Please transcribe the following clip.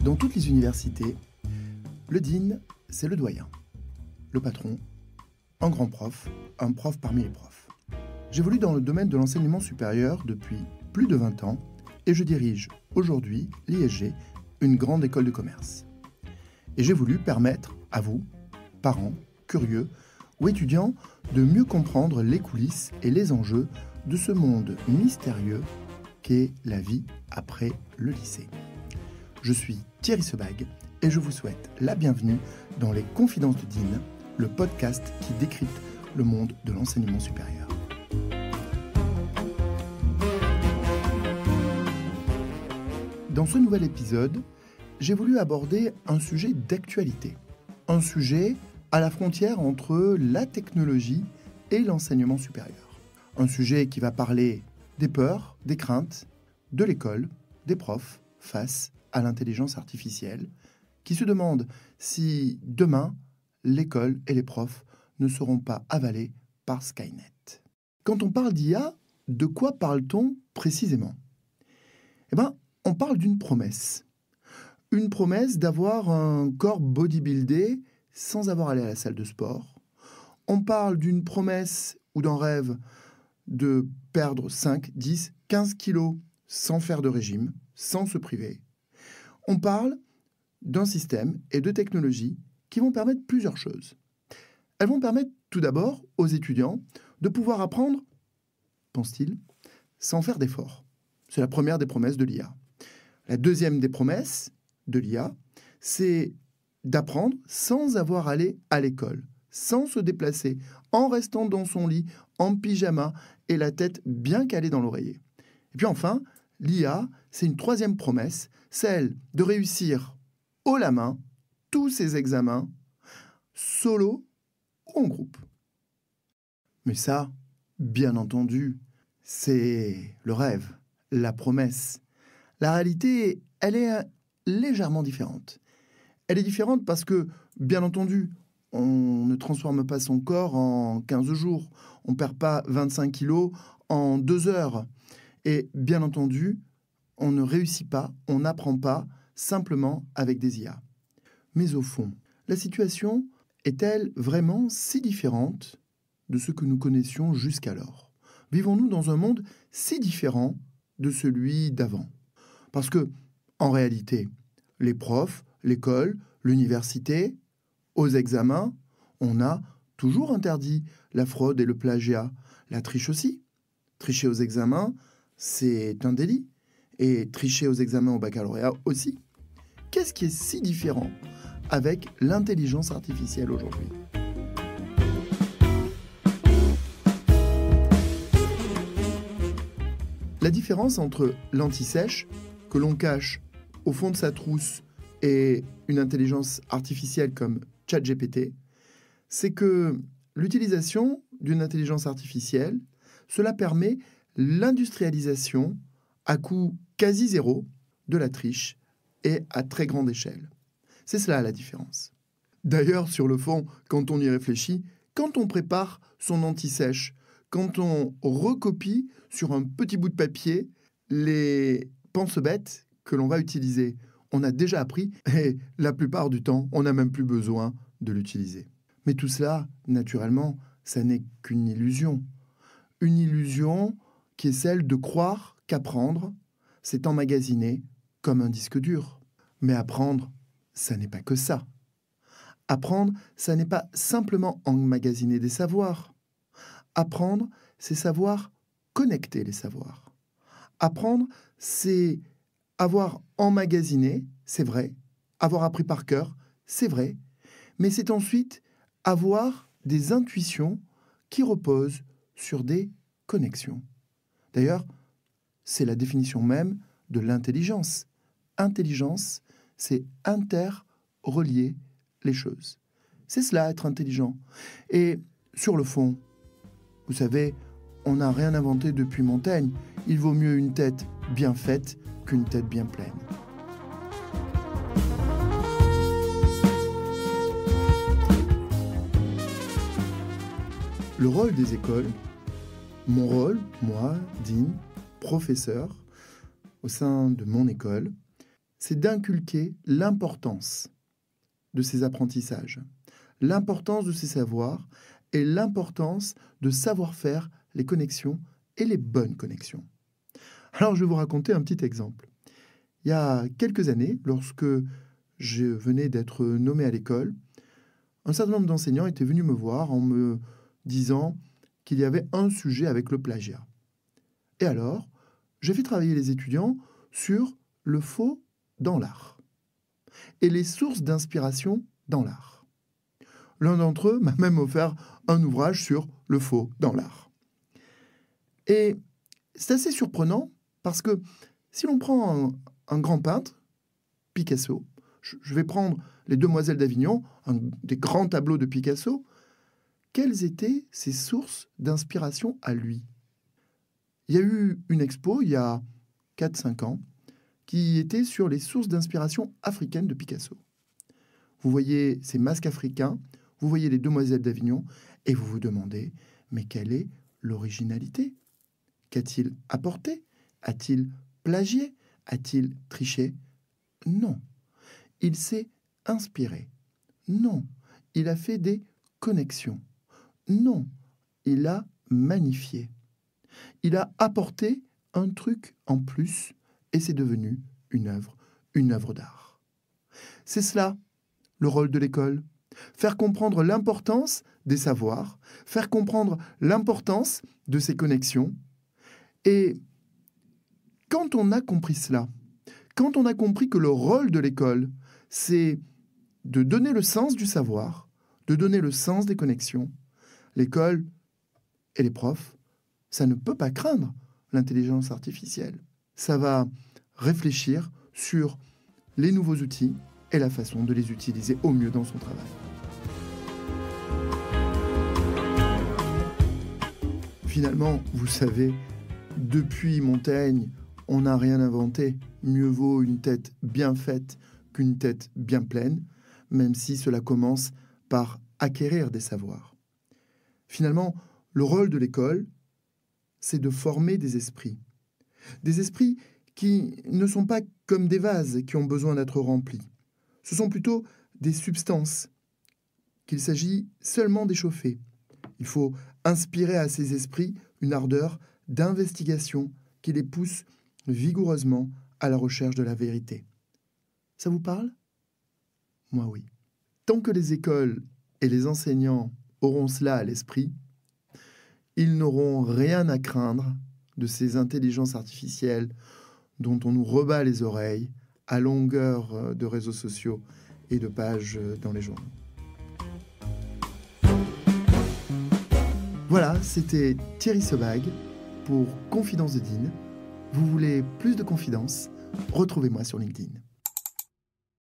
Dans toutes les universités, le dean, c'est le doyen, le patron, un grand prof, un prof parmi les profs. J'évolue dans le domaine de l'enseignement supérieur depuis plus de 20 ans et je dirige aujourd'hui l'ISG, une grande école de commerce. Et j'ai voulu permettre à vous, parents, curieux ou étudiants, de mieux comprendre les coulisses et les enjeux de ce monde mystérieux qu'est la vie après le lycée. Je suis Thierry Sebag et je vous souhaite la bienvenue dans les Confidences de Dean, le podcast qui décrypte le monde de l'enseignement supérieur. Dans ce nouvel épisode, j'ai voulu aborder un sujet d'actualité, un sujet à la frontière entre la technologie et l'enseignement supérieur. Un sujet qui va parler des peurs, des craintes, de l'école, des profs face à l'intelligence artificielle, qui se demandent si demain, l'école et les profs ne seront pas avalés par Skynet. Quand on parle d'IA, de quoi parle-t-on précisément ? On parle d'une promesse. Une promesse d'avoir un corps bodybuildé sans avoir à aller à la salle de sport. On parle d'une promesse ou d'un rêve de perdre 5, 10, 15 kilos sans faire de régime, sans se priver. On parle d'un système et de technologies qui vont permettre plusieurs choses. Elles vont permettre tout d'abord aux étudiants de pouvoir apprendre, pense-t-il, sans faire d'efforts. C'est la première des promesses de l'IA. La deuxième des promesses de l'IA, c'est d'apprendre sans avoir à aller à l'école, sans se déplacer, en restant dans son lit, en pyjama et la tête bien calée dans l'oreiller. Et puis enfin, l'IA, c'est une troisième promesse, celle de réussir haut la main tous ses examens, solo ou en groupe. Mais ça, bien entendu, c'est le rêve, la promesse. La réalité, elle est légèrement différente. Elle est différente parce que, bien entendu, on ne transforme pas son corps en 15 jours. On ne perd pas 25 kilos en 2 heures. Et bien entendu, on ne réussit pas, on n'apprend pas simplement avec des IA. Mais au fond, la situation est-elle vraiment si différente de ce que nous connaissions jusqu'alors ? Vivons-nous dans un monde si différent de celui d'avant ? Parce que, en réalité, les profs, l'école, l'université, aux examens, on a toujours interdit la fraude et le plagiat. La triche aussi. Tricher aux examens, c'est un délit. Et tricher aux examens au baccalauréat aussi. Qu'est-ce qui est si différent avec l'intelligence artificielle aujourd'hui ? La différence entre l'anti-sèche, que l'on cache au fond de sa trousse, et une intelligence artificielle comme ChatGPT, c'est que l'utilisation d'une intelligence artificielle, cela permet l'industrialisation à coût quasi zéro de la triche et à très grande échelle. C'est cela la différence. D'ailleurs, sur le fond, quand on y réfléchit, quand on prépare son anti-sèche, quand on recopie sur un petit bout de papier les pense-bêtes que l'on va utiliser, on a déjà appris et la plupart du temps, on n'a même plus besoin de l'utiliser. Mais tout cela, naturellement, ça n'est qu'une illusion. Une illusion qui est celle de croire qu'apprendre, c'est emmagasiner comme un disque dur. Mais apprendre, ça n'est pas que ça. Apprendre, ça n'est pas simplement emmagasiner des savoirs. Apprendre, c'est savoir connecter les savoirs. Apprendre, c'est avoir emmagasiné, c'est vrai. Avoir appris par cœur, c'est vrai. Mais c'est ensuite avoir des intuitions qui reposent sur des connexions. D'ailleurs, c'est la définition même de l'intelligence. Intelligence, c'est interrelier les choses. C'est cela, être intelligent. Et sur le fond, vous savez, on n'a rien inventé depuis Montaigne. Il vaut mieux une tête bien faite qu'une tête bien pleine. Le rôle des écoles, mon rôle, moi, Dean, professeur, au sein de mon école, c'est d'inculquer l'importance de ces apprentissages, l'importance de ces savoirs et l'importance de savoir faire les connexions et les bonnes connexions. Alors, je vais vous raconter un petit exemple. Il y a quelques années, lorsque je venais d'être nommé à l'école, un certain nombre d'enseignants étaient venus me voir en me disant qu'il y avait un sujet avec le plagiat. Et alors, j'ai fait travailler les étudiants sur le faux dans l'art et les sources d'inspiration dans l'art. L'un d'entre eux m'a même offert un ouvrage sur le faux dans l'art. Et c'est assez surprenant parce que si l'on prend un grand peintre, Picasso, je vais prendre les Demoiselles d'Avignon, un des grands tableaux de Picasso, quelles étaient ses sources d'inspiration à lui? Il y a eu une expo il y a 4-5 ans qui était sur les sources d'inspiration africaines de Picasso. Vous voyez ces masques africains, vous voyez les Demoiselles d'Avignon, et vous vous demandez, mais quelle est l'originalité? Qu'a-t-il apporté? A-t-il plagié? A-t-il triché? Non. Il s'est inspiré. Non. Il a fait des connexions. Non. Il a magnifié. Il a apporté un truc en plus et c'est devenu une œuvre d'art. C'est cela, le rôle de l'école. Faire comprendre l'importance des savoirs, faire comprendre l'importance de ces connexions. Et quand on a compris cela, quand on a compris que le rôle de l'école, c'est de donner le sens du savoir, de donner le sens des connexions, l'école et les profs, ça ne peut pas craindre l'intelligence artificielle. Ça va réfléchir sur les nouveaux outils et la façon de les utiliser au mieux dans son travail. Finalement, vous savez, depuis Montaigne, on n'a rien inventé. Mieux vaut une tête bien faite qu'une tête bien pleine, même si cela commence par acquérir des savoirs. Finalement, le rôle de l'école, c'est de former des esprits. Des esprits qui ne sont pas comme des vases qui ont besoin d'être remplis. Ce sont plutôt des substances qu'il s'agit seulement d'échauffer. Il faut inspirer à ces esprits une ardeur d'investigation qui les pousse vigoureusement à la recherche de la vérité. Ça vous parle? Moi, oui. Tant que les écoles et les enseignants auront cela à l'esprit, ils n'auront rien à craindre de ces intelligences artificielles dont on nous rebat les oreilles à longueur de réseaux sociaux et de pages dans les journaux. Voilà, c'était Thierry Sebag pour Confidence de Dean. Vous voulez plus de confidences? Retrouvez-moi sur LinkedIn.